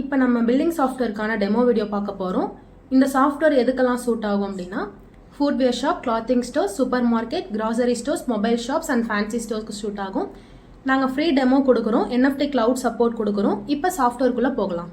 இப்போ நம்ம billing சாஃப்ட்வேர்க்கான demo video பார்க்க போகிறோம். இந்த சாஃப்ட்வேர் எதுக்கெல்லாம் சூட் ஆகும் அப்படின்னா, footwear shop, clothing stores, super market, grocery stores, mobile shops and fancy ஸ்டோர்ஸ்க்கு சூட் ஆகும். நாங்கள் ஃப்ரீ டெமோ கொடுக்குறோம், NFT கிளவுட் சப்போர்ட் கொடுக்குறோம். இப்போ சாஃப்ட்வேர்க்குள்ளே போகலாம்.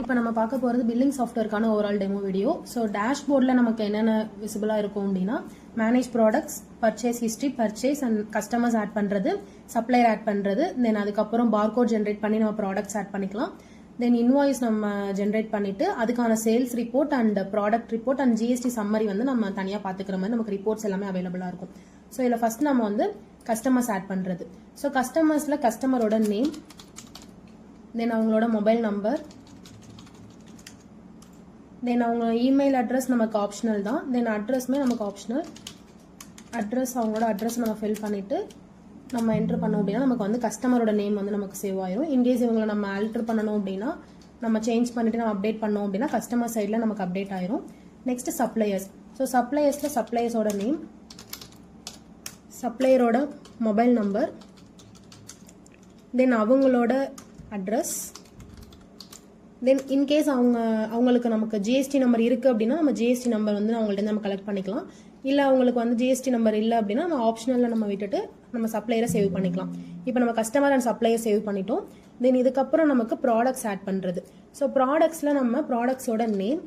இப்போ நம்ம பார்க்க போகிறது பில்லிங் சாஃப்ட்வேர்க்கான ஓவரால் டெமோ வீடியோ. ஸோ டேஷ்போர்டில் நமக்கு என்னென்ன விசிபிளாக இருக்கும் அப்படின்னா, manage products, purchase history, purchase and customers add பண்ணுறது, சப்ளையர் ஆட் பண்ணுறது, தென் அதுக்கப்புறம் பார்கோட் ஜென்ரேட் பண்ணி நம்ம ப்ராடக்ட்ஸ் ஆட் பண்ணிக்கலாம். தென் இன்வாய்ஸ் நம்ம ஜென்ரேட் பண்ணிட்டு அதுக்கான sales report and product report and GST summary வந்து நம்ம தனியாக பார்த்துக்கிற மாதிரி நமக்கு ரிப்போர்ட்ஸ் எல்லாமே அவைலபிளாக இருக்கும். ஸோ இதில் ஃபர்ஸ்ட் நம்ம வந்து கஸ்டமர்ஸ் ஆட் பண்ணுறது. ஸோ கஸ்டமர்ஸில் கஸ்டமரோட நேம், தென் அவங்களோட மொபைல் நம்பர், தென் அவங்க இமெயில் அட்ரஸ் நமக்கு ஆப்ஷனல் தான். தென் அட்ரஸுமே நமக்கு ஆப்ஷனல். அட்ரஸ் அவங்களோட அட்ரஸ் நம்ம ஃபில் பண்ணிவிட்டு நம்ம என்ட்ரு பண்ணோம் அப்படின்னா நமக்கு வந்து கஸ்டமரோட நேம் வந்து நமக்கு சேவ் ஆயிரும். இன்கேஸ் இவங்களை நம்ம ஆல்டர் பண்ணணும் அப்படின்னா, நம்ம சேஞ்ச் பண்ணிட்டு நம்ம அப்டேட் பண்ணோம் அப்படின்னா கஸ்டமர் சைடில் நமக்கு அப்டேட் ஆயிரும். Next suppliers. ஸோ சப்ளையர்ஸில் சப்ளையர்ஸோட நேம், சப்ளையரோட மொபைல் நம்பர், தென் அவங்களோட அட்ரஸ், தென் இன்கேஸ் அவங்களுக்கு நமக்கு ஜிஎஸ்டி நம்பர் இருக்குது அப்படின்னா நம்ம ஜிஎஸ்டி நம்பர் வந்து அவங்கள்ட்ட நம்ம கலெக்ட் பண்ணிக்கலாம். இல்லை அவங்களுக்கு வந்து ஜிஎஸ்டி நம்பர் இல்லை அப்படின்னா நம்ம ஆப்ஷனலில் நம்ம விட்டுட்டு நம்ம சப்ளையரை சேவ் பண்ணிக்கலாம். இப்போ நம்ம கஸ்டமர் அண்ட் சப்ளையர் சேவ் பண்ணிட்டோம். தென் இதுக்கப்புறம் நமக்கு ப்ராடக்ட்ஸ் ஆட் பண்ணுறது. ஸோ ப்ராடக்ட்ஸில் நம்ம ப்ராடக்ட்ஸோட நேம்,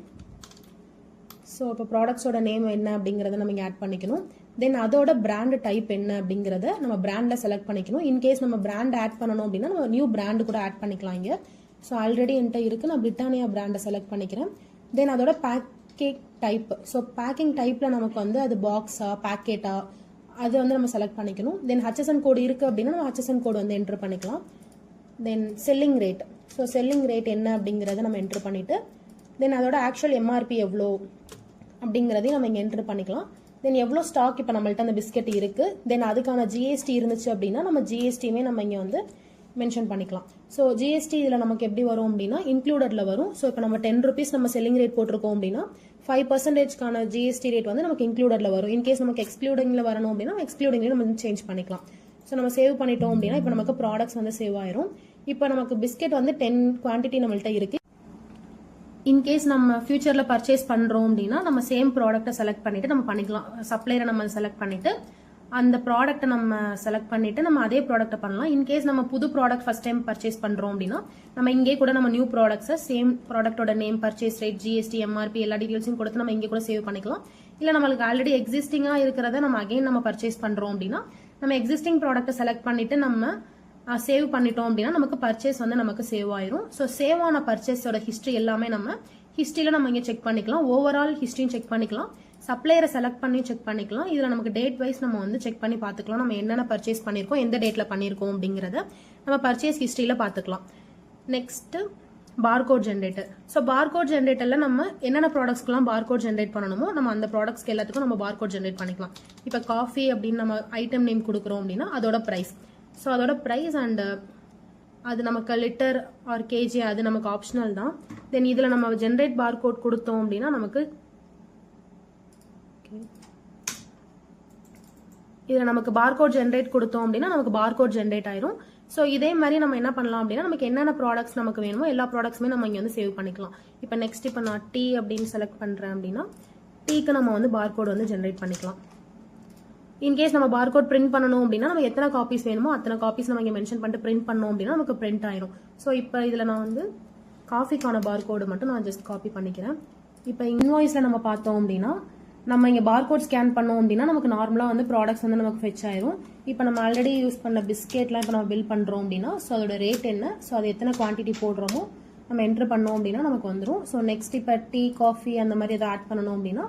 ஸோ இப்போ ப்ராடக்ட்ஸோட நேம் என்ன அப்படிங்கிறத நம்ம இங்கே ஆட் பண்ணிக்கணும். தென் அதோட பிராண்ட் டைப் என்ன அப்படிங்கிறத நம்ம பிராண்டில் செலக்ட் பண்ணிக்கணும். இன்கேஸ் நம்ம பிராண்ட் ஆட் பண்ணணும் அப்படின்னா நம்ம நியூ பிராண்டு கூட ஆட் பண்ணிக்கலாம் இங்கே. ஸோ ஆல்ரெடி என்கிட்ட இருக்குது, நான் பிரிட்டானியா பிராண்டை செலக்ட் பண்ணிக்கிறேன். தென் அதோட பேக்கேஜ் டைப். ஸோ பேக்கிங் டைப்பில் நமக்கு வந்து அது பாக்ஸா பேக்கெட்டா அது வந்து நம்ம செலக்ட் பண்ணிக்கணும். தென் ஹச்எஸ்என் கோடு இருக்குது அப்படின்னா நம்ம ஹச்எஸ்என் கோடு வந்து என்ட்ரு பண்ணிக்கலாம். Then selling rate. So selling rate என்ன அப்படிங்கிறத நம்ம என்ட்ரு பண்ணிவிட்டு தென் அதோட ஆக்சுவல் எம்ஆர்பி எவ்வளோ அப்படிங்கிறதையும் நம்ம இங்கே என்ட்ரு பண்ணிக்கலாம். தென் எவ்வளோ ஸ்டாக் இப்போ நம்மள்ட்ட அந்த பிஸ்கெட் இருக்குது, தென் அதுக்கான ஜிஎஸ்டி இருந்துச்சு அப்படின்னா நம்ம ஜிஎஸ்டியுமே நம்ம இங்கே வந்து மென்ஷன் பண்ணிக்கலாம். ஸோ ஜிஎஸ்டி இதில் நமக்கு எப்படி வரும் அப்படின்னா இன்க்ளூடட்ல வரும். ஸோ இப்போ நம்ம 10 rupees நம்ம செல்லிங் ரேட் போட்டிருக்கோம் அப்படின்னா 5% ஜிஎஸ்டி ரேட் வந்து நமக்கு இன்க்ளூடட்ல வரும். இன்கேஸ் நமக்கு எக்ஸ்க்ளூடிங்ல வரணும் அப்படின்னா எக்ஸ்க்ளூடிங்ல நம்ம சேஞ்ச் பண்ணிக்கலாம். ஸோ நம்ம சேவ் பண்ணிட்டோம் அப்படின்னா இப்போ நமக்கு ப்ராடக்ட்ஸ் வந்து சேவ் ஆயிரும். இப்போ நமக்கு பிஸ்கெட் வந்து 10 குவான்டிட்டி நம்மள்ட்ட இருக்கு. இன்கேஸ் நம்ம ஃபியூச்சர்ல பர்ச்சேஸ் பண்றோம் அப்படின்னா நம்ம சேம் ப்ராடக்ட்டை செலக்ட் பண்ணிட்டு நம்ம பண்ணிக்கலாம். சப்ளையரை நம்ம செலக்ட் பண்ணிட்டு அந்த ப்ராடக்ட்டை நம்ம செலக்ட் பண்ணிட்டு நம்ம அதே ப்ராடக்ட்டை பண்ணலாம். இன்கேஸ் நம்ம புது ப்ராடக்ட் ஃபர்ஸ்ட் டைம் பர்ச்சேஸ் பண்றோம் அப்படின்னா நம்ம இங்கே கூட நம்ம நியூ ப்ராடக்ட்ஸை சேம் ப்ராடக்ட்டோட name, purchase rate, GST, MRP எல்லா டீடைல்ஸும் கொடுத்து நம்ம இங்கே கூட சேவ் பண்ணிக்கலாம். இல்லை நம்மளுக்கு ஆல்ரெடி எக்ஸிஸ்டிங்கா இருக்கிறத நம்ம அகைன் நம்ம பர்ச்சேஸ் பண்றோம் அப்படின்னா நம்ம எக்ஸிஸ்டிங் ப்ராடக்ட்டை செலக்ட் பண்ணிட்டு நம்ம சேவ் பண்ணிட்டோம் அப்படின்னா நமக்கு பர்ச்சேஸ் வந்து நமக்கு சேவ் ஆயிரும். ஸோ சேவ் ஆன பர்ச்சேஸோட ஹிஸ்ட்ரி எல்லாமே நம்ம ஹிஸ்ட்ரியில நம்ம இங்கே செக் பண்ணிக்கலாம். ஓவரால் ஹிஸ்ட்ரியும் செக் பண்ணிக்கலாம். சப்ளையரை செலக்ட் பண்ணி செக் பண்ணிக்கலாம். இதில் நமக்கு டேட் வைஸ் நம்ம வந்து செக் பண்ணி பார்த்துக்கலாம். நம்ம என்னென்ன பர்ச்சேஸ் பண்ணியிருக்கோம், எந்த டேட்டில் பண்ணியிருக்கோம் அப்படிங்கிறத நம்ம பர்ச்சேஸ் ஹிஸ்ட்ரியில் பார்த்துக்கலாம். Next barcode generator. So barcode ஜென்ரேட்டரில் நம்ம என்னென்ன ப்ராடக்ட்ஸ்க்குலாம் பார்கோட் ஜென்ரேட் பண்ணணுமோ நம்ம அந்த ப்ராடக்ட்ஸ்க்கு எல்லாத்துக்கும் நம்ம பார்கோட் ஜென்ரேட் பண்ணிக்கலாம். இப்போ காஃபி அப்படின்னு நம்ம ஐட்டம் நேம் கொடுக்குறோம் அப்படின்னா அதோட ப்ரைஸ். ஸோ அதோட ப்ரைஸ் அண்ட் அது நமக்கு லிட்டர் ஆர் கேஜி அது நமக்கு ஆப்ஷனல் தான். தென் இதில் நம்ம ஜென்ரேட் பார்கோட் கொடுத்தோம் அப்படின்னா நமக்கு இதில் நமக்கு பார்கோட் ஜென்ரேட் கொடுத்தோம் அப்படின்னா நமக்கு பார்கோட் ஜென்ரேட் ஆயிரும். ஸோ இதே மாதிரி நம்ம என்ன பண்ணலாம் அப்படின்னா நமக்கு என்னென்ன ப்ராடக்ட்ஸ் நமக்கு வேணுமோ எல்லா ப்ராடக்ட்ஸுமே நம்ம இங்கே வந்து சேவ் பண்ணிக்கலாம். இப்போ நெக்ஸ்ட் இப்போ நான் டீ அப்படின்னு செலக்ட் பண்ணுறேன் அப்படின்னா டீக்கு நம்ம வந்து பார்கோட் வந்து ஜென்ரேட் பண்ணிக்கலாம். இன்கேஸ் நம்ம பார்கோட் பிரிண்ட் பண்ணணும் அப்படின்னா நம்ம எத்தனை காப்பீஸ் வேணுமோ அத்தனை காப்பீஸ் நம்ம இங்கே மென்ஷன் பண்ணிட்டு பிரிண்ட் பண்ணோம் அப்படின்னா நமக்கு பிரிண்ட் ஆயிரும். ஸோ இப்போ இதில் நான் வந்து காஃபிக்கான பார்கோடு மட்டும் நான் ஜஸ்ட் காப்பி பண்ணிக்கிறேன். இப்போ இன்வாய்ஸில் நம்ம பார்த்தோம் அப்படின்னா நம்ம இங்கே பார்கோட் ஸ்கேன் பண்ணோம் அப்படின்னா நமக்கு நார்மலாக வந்து ப்ராடக்ட்ஸ் வந்து நமக்கு ஃபெச் ஆயிரும். இப்போ நம்ம ஆல்ரெடி யூஸ் பண்ண பிஸ்கெட்லாம் இப்போ நம்ம பில் பண்ணுறோம் அப்படின்னா ஸோ அதோட ரேட் என்ன, ஸோ அது எத்தனை குவான்டிட்டி போடுறோமோ நம்ம என்ட்ரு பண்ணோம் அப்படின்னா நமக்கு வந்துடும். ஸோ நெக்ஸ்ட் இப்போ டீ, காஃபி அந்த மாதிரி எதாவது ஆட் பண்ணணும் அப்படின்னா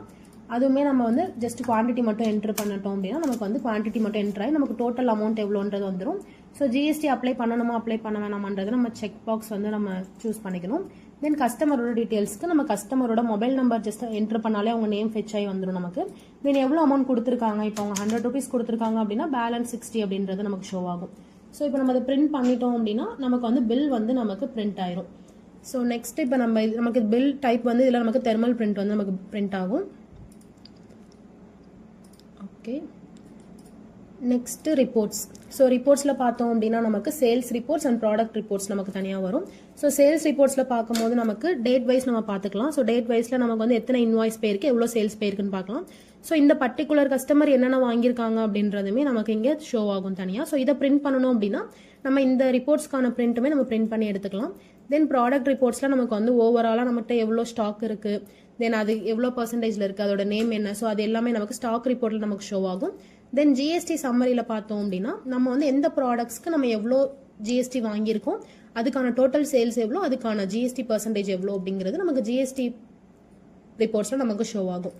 அதுவுமே நம்ம வந்து ஜஸ்ட் குவான்டிட்டி மட்டும் என்ட்ரு பண்ணிட்டோம் அப்படின்னா நமக்கு வந்து குவான்டிட்டி மட்டும் என்ட்ரு ஆகி நமக்கு டோட்டல் அமௌண்ட் எவ்வளோன்றது வந்துடும். ஸோ ஜிஎஸ்டி அப்ளை பண்ணணுமா அப்ளை பண்ண வேணாமன்றது நம்ம செக் பாக்ஸ் வந்து நம்ம சூஸ் பண்ணிக்கணும். தென் கஸ்டமரோட டீட்டெயில்ஸ்க்கு நம்ம கஸ்டமரோட மொபைல் நம்பர் ஜஸ்ட் என்ட்ரு பண்ணாலே அவங்க நேம் ஃபெச் ஆகி வந்துடும் நமக்கு. தென் எவ்வளோ அமௌண்ட் கொடுத்துருக்காங்க, இப்போ அவங்க 100 rupees கொடுத்துருக்காங்க அப்படின்னா பேலன்ஸ் 60 அப்படின்றது நமக்கு ஷோ ஆகும். ஸோ இப்போ நம்ம அதை பிரிண்ட் பண்ணிட்டோம் அப்படின்னா நமக்கு வந்து பில் வந்து நமக்கு பிரிண்ட் ஆயிரும். ஸோ நெக்ஸ்ட் இப்போ நமக்கு பில் டைப் வந்து இதில் நமக்கு தெர்மல் பிரிண்ட் வந்து நமக்கு பிரிண்ட் ஆகும். Okay, next reports. ஸோ ரிப்போர்ட்ஸில் பார்த்தோம் அப்படின்னா நமக்கு sales reports and product reports நமக்கு தனியாக வரும். ஸோ சேல்ஸ் ரிப்போர்ட்ஸில் பார்க்கும்போது நமக்கு டேட் வைஸ் நம்ம பார்த்துக்கலாம். ஸோ டேட் வைஸில் நமக்கு வந்து எத்தனை இன்வாய்ஸ் போயிருக்கு, எவ்வளோ சேல்ஸ் போயிருக்குன்னு பார்க்கலாம். ஸோ இந்த பர்டிகுலர் கஸ்டமர் என்னென்ன வாங்கியிருக்காங்க அப்படின்றதுமே நமக்கு இங்கே ஷோ ஆகும் தனியாக. ஸோ இதை பிரிண்ட் பண்ணணும் அப்படின்னா நம்ம இந்த ரிப்போர்ட்ஸ்க்கான பிரிண்ட்டுமே நம்ம பிரிண்ட் பண்ணி எடுத்துக்கலாம். தென் ப்ராடக்ட் ரிப்போர்ட்ஸில் நமக்கு வந்து ஓவராலாக நம்மகிட்ட எவ்வளோ ஸ்டாக் இருக்குது, தென் அது எவ்வளோ பர்சன்டேஜில் இருக்குது, அதோட நேம் என்ன, ஸோ அது எல்லாமே நமக்கு ஸ்டாக் ரிப்போர்ட்டில் நமக்கு ஷோ ஆகும். தென் ஜிஎஸ்டி சம்மரியில் பார்த்தோம் அப்படின்னா நம்ம வந்து எந்த ப்ராடக்ட்ஸ்க்கு நம்ம எவ்வளோ ஜிஎஸ்டி வாங்கியிருக்கோம், அதுக்கான டோட்டல் சேல்ஸ் எவ்வளோ, அதுக்கான ஜிஎஸ்டி பர்சன்டேஜ் எவ்வளோ அப்படிங்கிறது நமக்கு ஜிஎஸ்டி ரிப்போர்ட்ஸில் நமக்கு ஷோ ஆகும்.